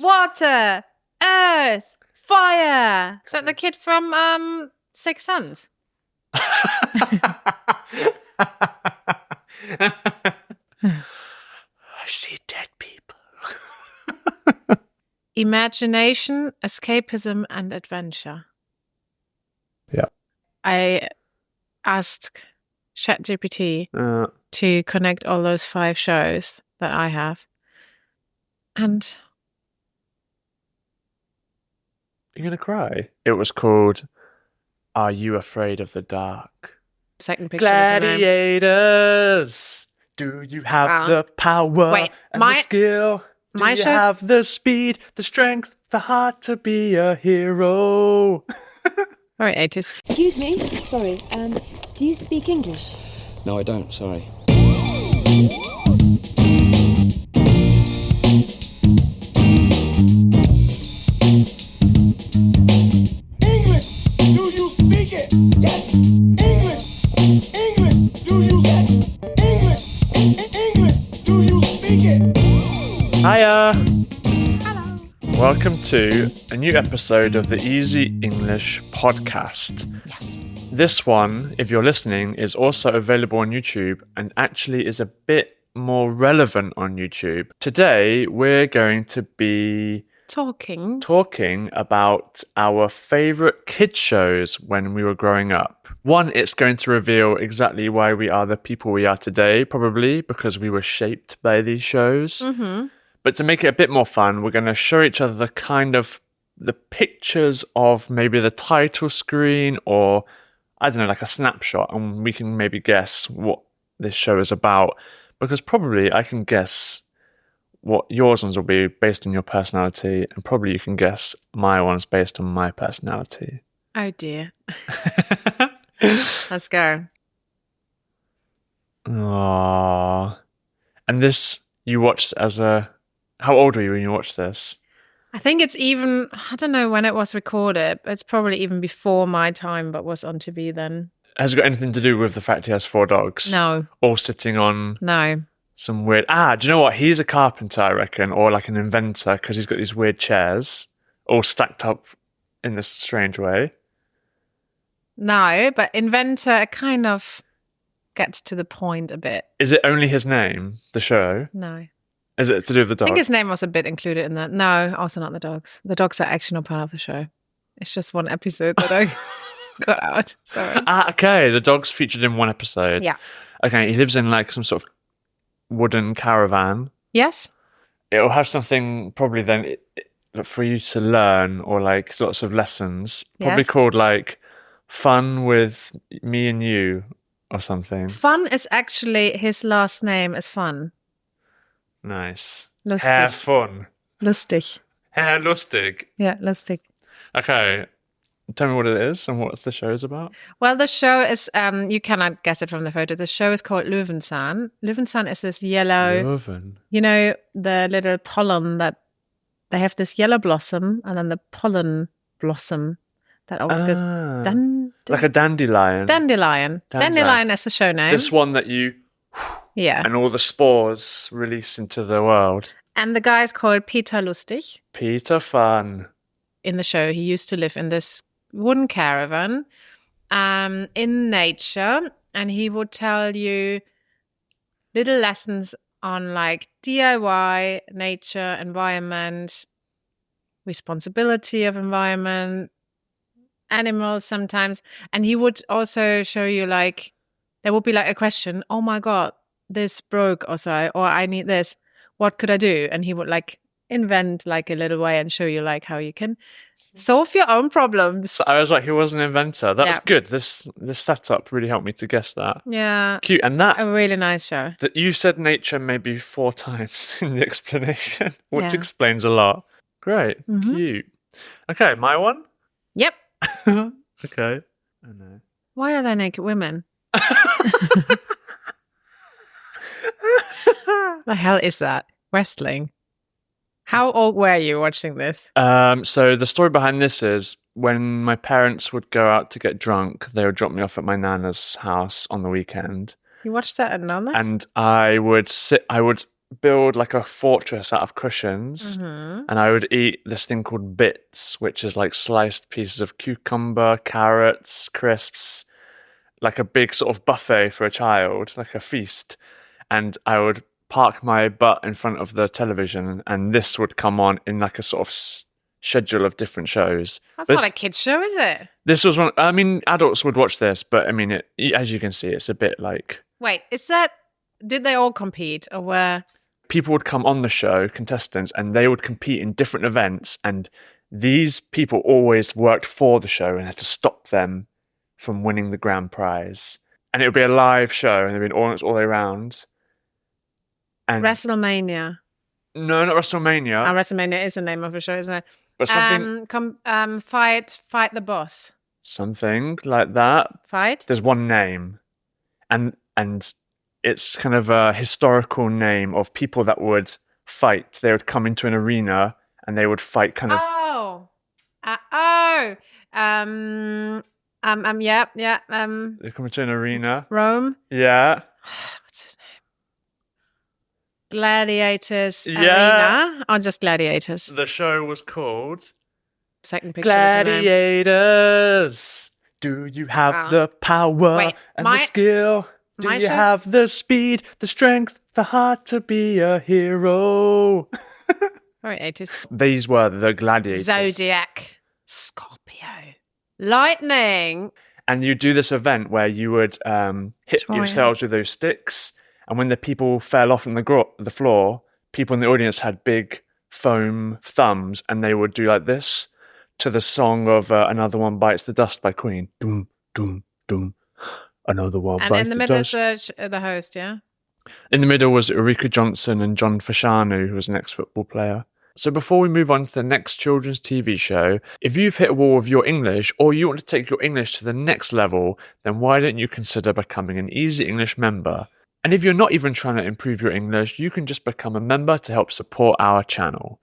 Water, earth, fire. Is that the kid from Sixth Sense? I see dead people. Imagination, escapism, and adventure. Yeah. I asked ChatGPT to connect all those 5 shows that I have. And you're going to cry. It was called Are You Afraid of the Dark? Second picture. Gladiators! Do you have the power and the skill? Do you have the speed, the strength, the heart to be a hero? Very 80s. Excuse me, sorry, do you speak English? No, I don't, sorry. English, do you speak it? Yes. English, do you yes? English, do you speak it? Hiya! Hello. Welcome to a new episode of the Easy English podcast. Yes. This one, if you're listening, is also available on YouTube and actually is a bit more relevant on YouTube. Today, we're going to be talking about our favorite kids shows when we were growing up. One, it's going to reveal exactly why we are the people we are today, probably because we were shaped by these shows. Mm-hmm. But to make it a bit more fun, we're going to show each other the pictures of maybe the title screen or, I don't know, like a snapshot, and we can maybe guess what this show is about. Because probably I can guess what yours ones will be based on your personality, and probably you can guess my ones based on my personality. Oh dear. Let's go. Aww. And this you watched as a... How old were you when you watched this? I think it's even... I don't know when it was recorded. It's probably even before my time, but was on TV then. Has it got anything to do with the fact he has 4 dogs? No. All sitting on... No. Some weird... do you know what? He's a carpenter, I reckon, or like an inventor, because he's got these weird chairs all stacked up in this strange way. No, but inventor kind of gets to the point a bit. Is it only his name, the show? No. Is it to do with the dog? I think his name was a bit included in that. No, also not the dogs. The dogs are actually not part of the show. It's just one episode that I got out. Sorry. Okay. The dog's featured in one episode. Yeah. Okay, he lives in like some sort of wooden caravan. Yes. It'll have something probably then for you to learn, or like lots of lessons. Probably called like Fun with Me and You or something. Fun is actually his last name is Fun. Nice. Lustig. Have fun. Lustig. Herr Lustig. Yeah, lustig. Okay. Tell me what it is and what the show is about. Well, the show is, you cannot guess it from the photo. The show is called Löwenzahn. Löwenzahn is this yellow, Löwen. You know, the little pollen that, they have this yellow blossom and then the pollen blossom that always goes, like a dandelion. Dandelion. Dandelion is the show name. This one that you... Yeah. And all the spores release into the world. And the guy is called Peter Lustig. Peter Fun. In the show, he used to live in this wooden caravan in nature, and he would tell you little lessons on like DIY, nature, environment, responsibility of environment, animals sometimes. And he would also show you like, there would be like a question, oh my God, this broke or so, or I need this, what could I do? And he would like invent like a little way and show you like how you can solve your own problems. So I was like, he was an inventor. That was good. This setup really helped me to guess that. Yeah. Cute. And that... A really nice show. That you said nature maybe 4 times in the explanation, which explains a lot. Great. Mm-hmm. Cute. Okay, my one? Yep. Okay. I know. Why are there naked women? The hell is that? Wrestling. How old were you watching this? So the story behind this is when my parents would go out to get drunk, they would drop me off at my nana's house on the weekend. You watched that at Nana's? And I would build like a fortress out of cushions, Mm-hmm. and I would eat this thing called bits, which is like sliced pieces of cucumber, carrots, crisps, like a big sort of buffet for a child, like a feast. And I would park my butt in front of the television, and this would come on in like a sort of schedule of different shows. That's But not a kid's show, is it? this was one. I mean, adults would watch this, but I mean, as you can see, it's a bit like Wait, is that... Did they all compete or were... people would come on the show, contestants, and they would compete in different events. And these people always worked for the show and had to stop them from winning the grand prize. And it would be a live show, and there'd be an audience all the way around. And WrestleMania. no, not WrestleMania, WrestleMania is the name of a show, isn't it? but something, Fight the boss. something like that. Fight? There's one name, and it's kind of a historical name of people that would fight. They would come into an arena and they would fight kind of. Yeah. They come into an arena. Rome. Yeah. What's his name? Gladiators Yeah. Arena, or just Gladiators? The show was called Second picture. Was the name. Gladiators. Do you have the power Wait, and the skill? Do my you show? have the speed, the strength, the heart to be a hero? Very 80s. These were the gladiators. Zodiac, Scorpio, Lightning. And you do this event where you would hit Troy. yourselves with those sticks, and when the people fell off on the floor, people in the audience had big foam thumbs, and they would do like this to the song of Another One Bites the Dust by Queen. Doom, doom, doom. Another one And bites in the the middle dust. is the host, yeah? In the middle was Ulrika Johnson and John Fashanu, who was an ex-football player. So before we move on to the next children's TV show, if you've hit a wall with your English or you want to take your English to the next level, then why don't you consider becoming an Easy English member? And if you're not even trying to improve your English, you can just become a member to help support our channel.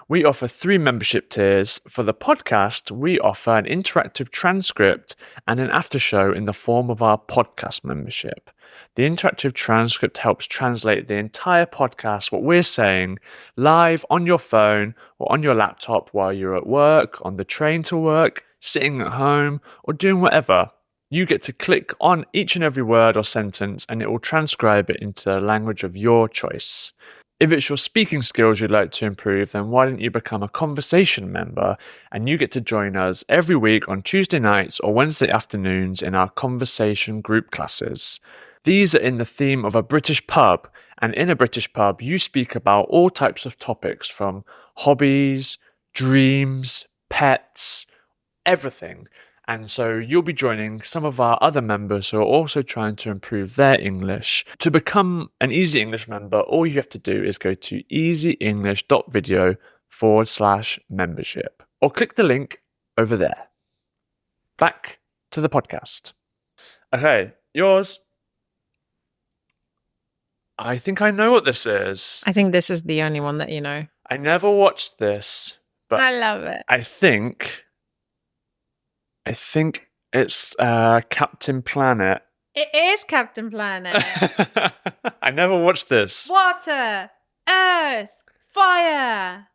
We offer 3 membership tiers. For the podcast, we offer an interactive transcript and an after show in the form of our podcast membership. The interactive transcript helps translate the entire podcast, what we're saying, live on your phone or on your laptop while you're at work, on the train to work, sitting at home, or doing whatever. You get to click on each and every word or sentence and it will transcribe it into a language of your choice. If it's your speaking skills you'd like to improve, then why don't you become a conversation member and you get to join us every week on Tuesday nights or Wednesday afternoons in our conversation group classes. These are in the theme of a British pub, and in a British pub you speak about all types of topics from hobbies, dreams, pets, everything. And so you'll be joining some of our other members who are also trying to improve their English. To become an Easy English member, all you have to do is go to easyenglish.video/membership or click the link over there. Back to the podcast. Okay, yours. I think I know what this is. I think this is the only one that you know. I never watched this, but I love it. I think it's Captain Planet. It is Captain Planet. I never watched this. Water, earth, fire.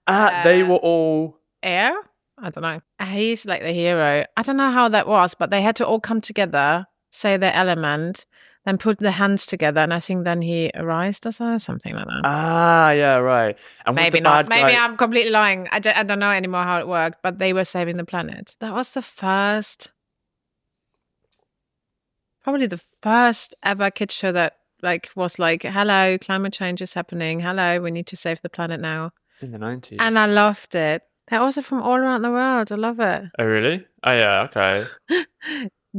They were all air? I don't know. He's like the hero. I don't know how that was, but they had to all come together, say their element, then put their hands together, and I think then he arised or something like that. Yeah, right. And maybe not. Maybe I'm completely lying. I don't know anymore how it worked, but they were saving the planet. That was probably the first ever kid show that was like, hello, climate change is happening. Hello, we need to save the planet now. In the 90s. And I loved it. They're also from all around the world. I love it. Oh, really? Oh, yeah, okay.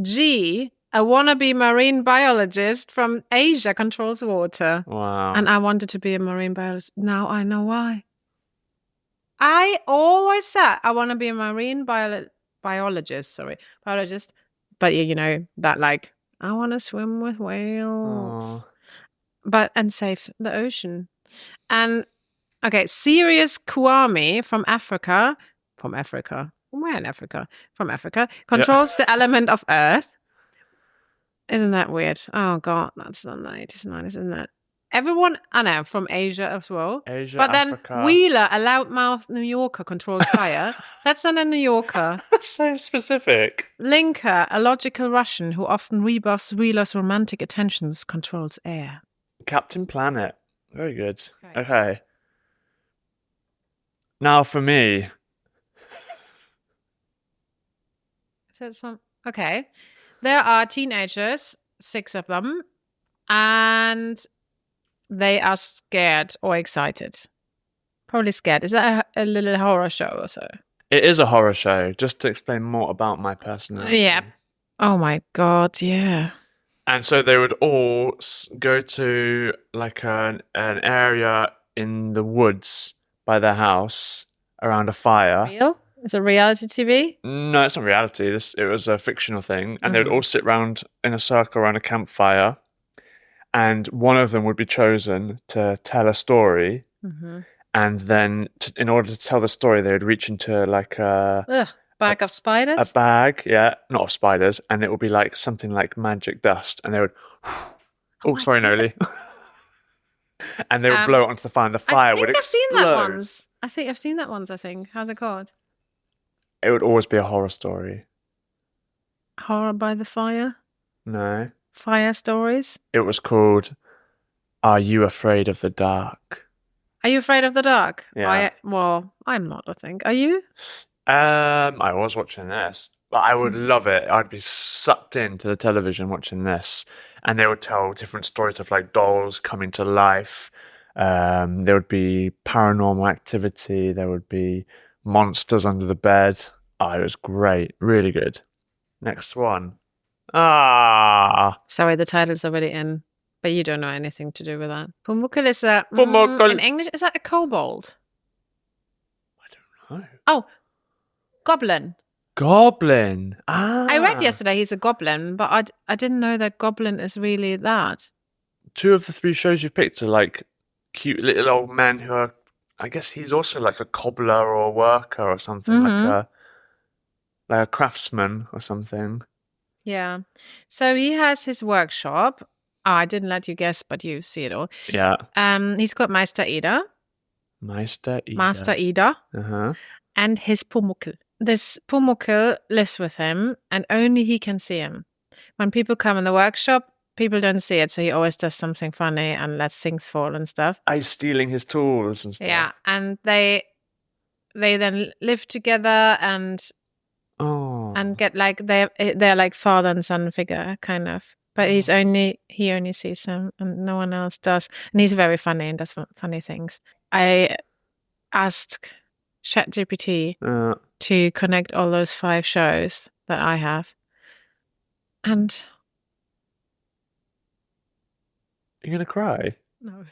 G, a wannabe marine biologist from Asia, controls water. Wow. And I wanted to be a marine biologist. Now I know why. I always said I want to be a marine biologist. But you know, that I want to swim with whales. And save the ocean. And okay, Sirius Kwame from Africa. Where in Africa? From Africa. Controls the element of earth. Isn't that weird? Oh, God, that's not 99, isn't it? Everyone, I know, from Asia as well. Asia, but Africa. then Wheeler, a loudmouth New Yorker, controls fire. That's not a New Yorker. That's so specific. Linker, a logical Russian who often rebuffs Wheeler's romantic attentions, controls air. Captain Planet. Very good. Okay. Now for me. Is that some? Okay. There are teenagers, 6 of them, and they are scared or excited. Probably scared. Is that a little horror show or so? It is a horror show, just to explain more about my personality. Yeah. Oh my God, yeah. And so they would all go to like an area in the woods by their house around a fire. Real? It's a reality TV? No, it's not reality. It was a fictional thing. And they would all sit round in a circle around a campfire. And one of them would be chosen to tell a story. And then in order to tell the story, they would reach into like a bag of spiders? A bag, yeah. Not of spiders. And it would be like something like magic dust. And they would... Oh, sorry, Noli. And they would blow it onto the fire and the fire would explode. I've seen that once. I think I've seen that once, I think. How's it called? It would always be a horror story. Horror by the Fire? No. Fire stories? It was called Are You Afraid of the Dark? Are you afraid of the dark? Yeah. Well, I'm not, I think. Are you? I was watching this, but I would love it. I'd be sucked into the television watching this. And they would tell different stories of like dolls coming to life. There would be paranormal activity. There would be monsters under the bed. Oh, it was great. Really good. Next one. Sorry, the title's already in, but you don't know anything to do with that. Pumuckl is a... in English, is that a kobold? I don't know. Oh, goblin. Goblin. I read yesterday he's a goblin, but I didn't know that goblin is really that. 2 of the 3 shows you've picked are like cute little old men who are... I guess he's also like a cobbler or a worker or something, like a craftsman or something. Yeah. So he has his workshop. Oh, I didn't let you guess, but you see it all. Yeah. He's got Meister Eder. Master Eder. Uh-huh. And his Pumuckl. This Pumuckl lives with him, and only he can see him. When people come in the workshop, people don't see it, so he always does something funny and lets things fall and stuff. He's stealing his tools and stuff. Yeah, and they then live together and get like they're like father and son figure kind of. But he only sees him and no one else does. And he's very funny and does funny things. I asked ChatGPT to connect all those 5 shows that I have. And you're gonna cry? No.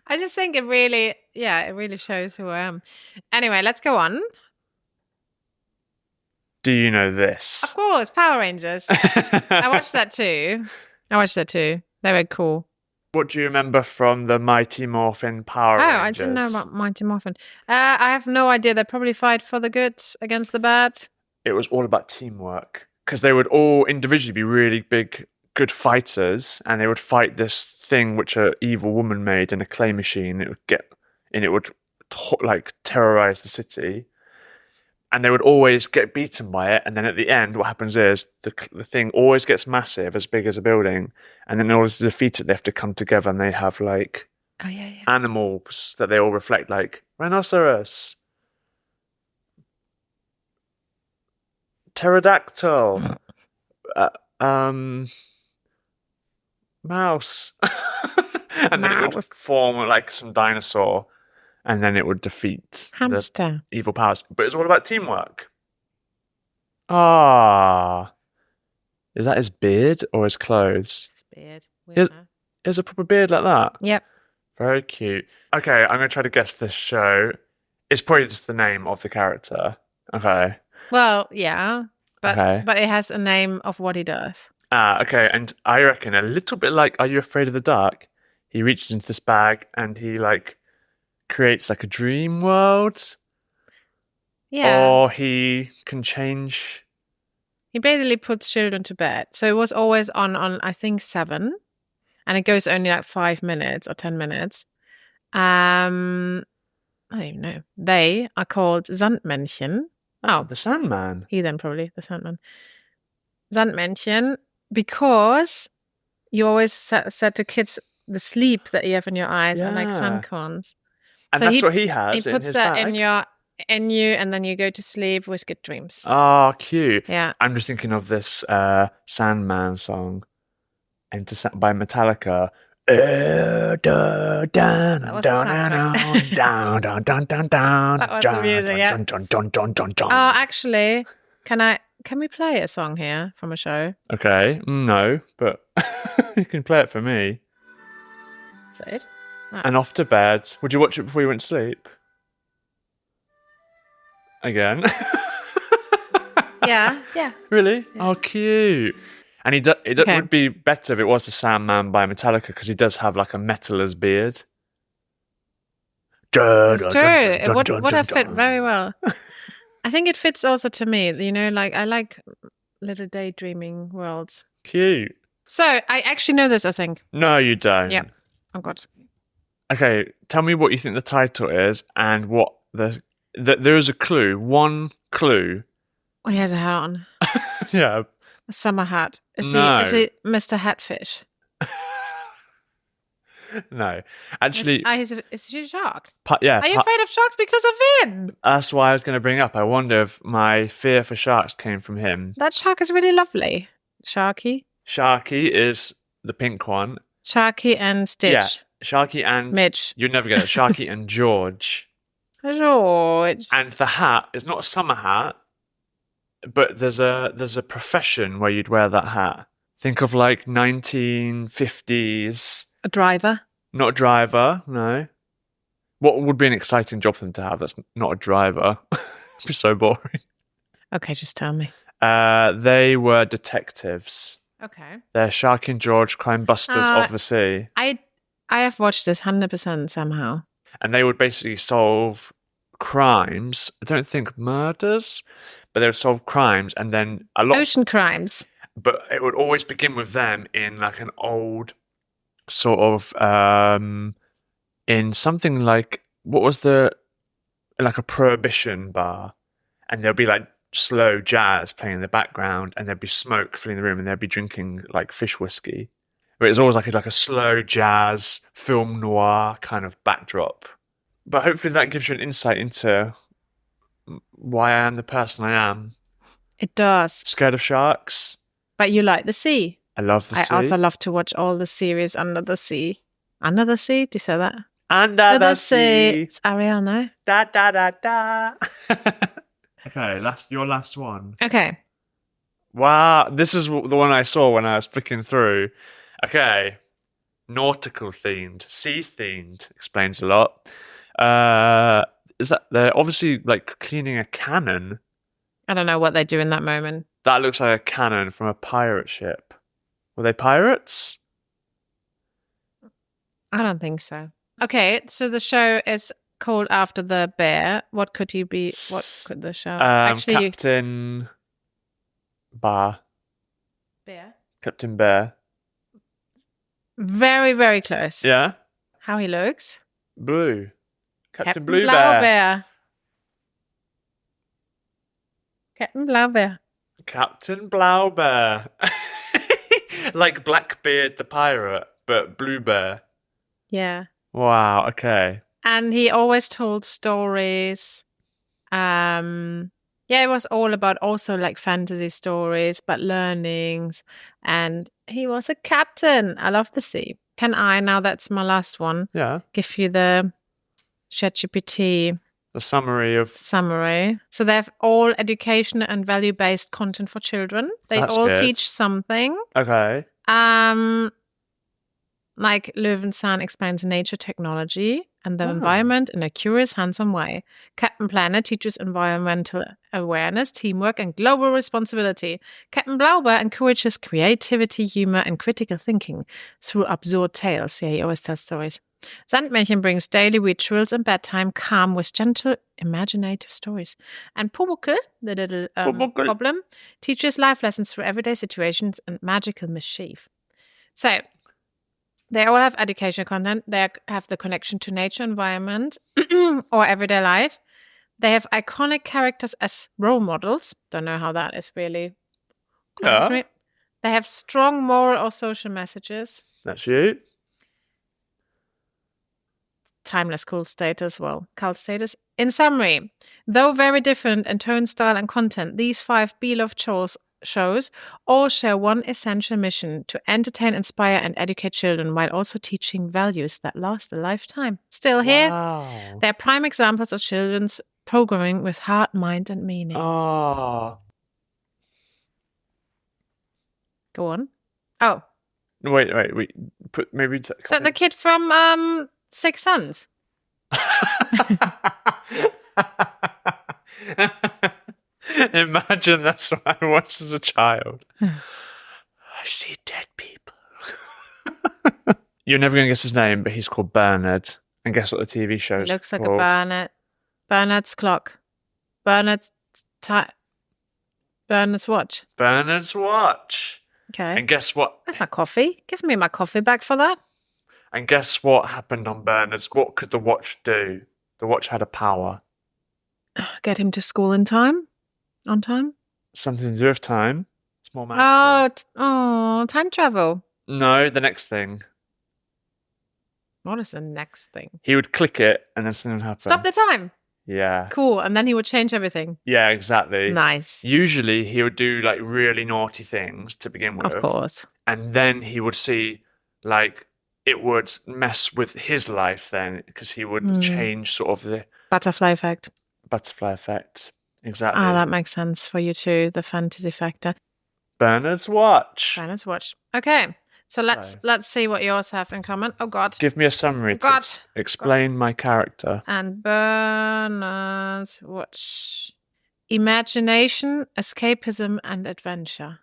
I just think it really shows who I am. Anyway, let's go on. Do you know this? Of course, Power Rangers. I watched that too. They were cool. What do you remember from the Mighty Morphin Power Rangers? I didn't know about Mighty Morphin. I have no idea. They probably fight for the good against the bad. It was all about teamwork. Because they would all individually be really big, good fighters, and they would fight this thing which an evil woman made in a clay machine. It would terrorize the city. And they would always get beaten by it. And then at the end, what happens is the thing always gets massive, as big as a building. And then in order to defeat it, they have to come together and they have like animals that they all reflect, like rhinoceros, pterodactyl, mouse. And then it would form like some dinosaur. And then it would defeat hamster, the evil powers. But it's all about teamwork. Is that his beard or his clothes? His beard. Is a proper beard like that? Yep. Very cute. Okay, I'm going to try to guess this show. It's probably just the name of the character. Okay. Well, yeah. But it has a name of what he does. Okay. And I reckon a little bit like Are You Afraid of the Dark? He reaches into this bag and he creates like a dream world. Yeah. Or he can change. He basically puts children to bed. So it was always on I think 7. and it goes only like 5 minutes or 10 minutes. I don't even know. They are called Sandmännchen. Oh, the Sandman. He then probably, the Sandman. Sandmännchen, because you always said to kids the sleep that you have in your eyes are like sandcorns. And So that's what he has He in puts his that bag. in you, and then you go to sleep with good dreams. Oh, cute. Yeah. I'm just thinking of this Sandman song by Metallica. That was the soundtrack. That was the music, yeah. Oh, actually, can we play a song here from a show? Okay, no, but you can play it for me. Is that it? No. And off to bed. Would you watch it before you went to sleep? Again? Yeah. Really? Yeah. Oh, cute. And it would be better if it was the Sandman by Metallica, because he does have like a metaler's beard. It's true. It would have fit very well. I think it fits also to me. You know, like I like little daydreaming worlds. Cute. So I actually know this, I think. No, you don't. Yeah. Oh, God. Okay, tell me what you think the title is and what there is a clue. One clue. Oh, he has a hat on. Yeah. A summer hat. Is No. he Mr. Hatfish? No. Actually... Is he a shark? Yeah. Are you afraid of sharks because of him? That's why I was going to bring up. I wonder if my fear for sharks came from him. That shark is really lovely. Sharky is the pink one. Sharky and Stitch. Yeah. Sharky and... Midge. You'd never get it. Sharky and George. George. And the hat is not a summer hat, but there's a profession where you'd wear that hat. Think of like 1950s. A driver? Not a driver, no. What would be an exciting job for them to have that's not a driver? It'd be so boring. Okay, just tell me. They were detectives. Okay. They're Sharky and George, crime busters of the sea. I have watched this 100% somehow. And they would basically solve crimes. I don't think murders, but they would solve crimes, and then a lot... Ocean crimes. But it would always begin with them in like an old sort of... in something like... What was like a prohibition bar. And there'll be like slow jazz playing in the background, and there'd be smoke filling the room, and they'd be drinking like fish whiskey. But it's always like a slow jazz, film noir kind of backdrop. But hopefully that gives you an insight into why I am the person I am. It does. Scared of sharks. But you like the sea. I love the sea. I also love to watch all the series under the sea. Under the sea? Do you say that? Under the sea. It's Ariel, no? Da da da da. Okay, your last one. Okay. Wow, this is the one I saw when I was flicking through. Okay, nautical themed, sea themed, explains a lot. Is that they're obviously like cleaning a cannon? I don't know what they do in that moment. That looks like a cannon from a pirate ship. Were they pirates? I don't think so. Okay, so the show is called after the bear. What could he be? What could the show? Captain Bear. Captain Bear. Very, very close. Yeah. How he looks? Blue. Captain Blue Bear. Captain Blaubeer. Captain Blaubeer. Like Blackbeard the pirate, but Blue Bear. Yeah. Wow, okay. And he always told stories. It was all about also like fantasy stories, but learnings. And he was a captain. I love the sea. Can I, now that's my last one, give you the ChatGPT summary? So they have all educational and value-based content for children. They all teach something. Okay. Like Löwenzahn explains nature, technology, and the environment in a curious, hands-on way. Captain Planet teaches environmental awareness, teamwork, and global responsibility. Captain Blaubeer encourages creativity, humor, and critical thinking through absurd tales. Yeah, he always tells stories. Sandmännchen brings daily rituals and bedtime calm with gentle, imaginative stories. And Pumuckl, the little problem, teaches life lessons through everyday situations and magical mischief. So, They all have educational content. They have the connection to nature, environment, or everyday life. They have iconic characters as role models. Don't know how that is really. Yeah. They have strong moral or social messages. That's you. Timeless cult status. Cult status. In summary, though very different in tone, style, and content, these 5 beloved shows all share one essential mission: to entertain, inspire, and educate children while also teaching values that last a lifetime. Still here, they're prime examples of children's programming with heart, mind, and meaning. Oh. Go on. Oh. Wait. Maybe. Is that the kid from Six Sons? Imagine that's what I watched as a child. I see dead people. You're never going to guess his name, but he's called Bernard. And guess what the TV show is called? Looks like a Bernard. Bernard's clock. Bernard's watch. Bernard's watch. Okay. And guess what? That's my coffee. Give me my coffee back for that. And guess what happened on Bernard's? What could the watch do? The watch had a power. Get him to school in time? On time? Something to do with time. It's more magical. Time travel. No, the next thing. What is the next thing? He would click it and then something would happen. Stop the time. Yeah. Cool. And then he would change everything. Yeah, exactly. Nice. Usually he would do like really naughty things to begin with. Of course. And then he would see like it would mess with his life then because he would change sort of the butterfly effect. Butterfly effect. Exactly. That makes sense for you too, the fantasy factor. Bernard's watch. Bernard's watch. Okay. So let's see what yours have in common. Oh God. Give me a summary to explain my character. And Bernard's watch. Imagination, escapism, and adventure.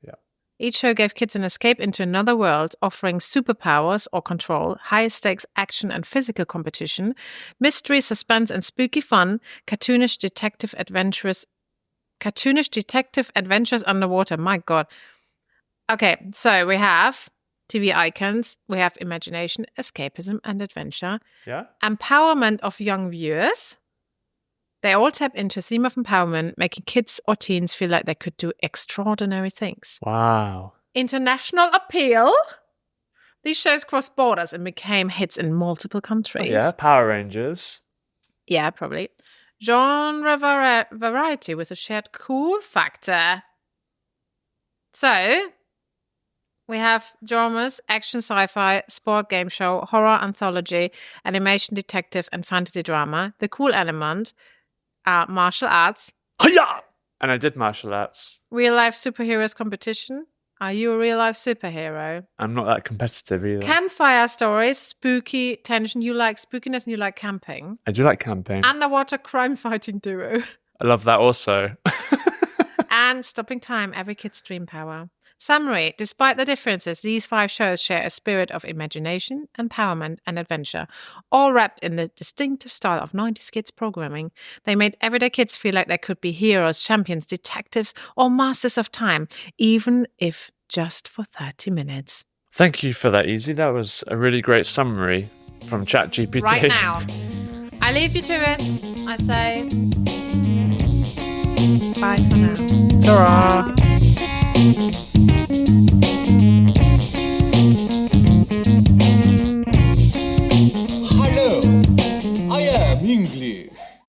Yeah. Each show gave kids an escape into another world, offering superpowers or control, high-stakes action and physical competition, mystery, suspense, and spooky fun, cartoonish detective adventures underwater. My God. Okay, so we have TV icons, we have imagination, escapism, and adventure. Yeah. Empowerment of young viewers. They all tap into a theme of empowerment, making kids or teens feel like they could do extraordinary things. Wow. International appeal. These shows crossed borders and became hits in multiple countries. Oh, yeah, Power Rangers. Yeah, probably. Genre variety with a shared cool factor. So, we have genres: action, sci-fi, sport, game show, horror, anthology, animation, detective, and fantasy drama. The cool element are martial arts. Hi-ya! And I did martial arts. Real-life superheroes competition. Are you a real-life superhero? I'm not that competitive either. Campfire stories, spooky tension. You like spookiness and you like camping. I do like camping. Underwater crime-fighting duo. I love that also. And stopping time, every kid's dream power. Summary: despite the differences, these 5 shows share a spirit of imagination, empowerment, and adventure, all wrapped in the distinctive style of 90s kids programming. They made everyday kids feel like they could be heroes, champions, detectives, or masters of time, even if just for 30 minutes. Thank you for that, Easy. That was a really great summary from ChatGPT. Right now. I leave you to it. I say bye for now. Ta-ra! Hello, I am English.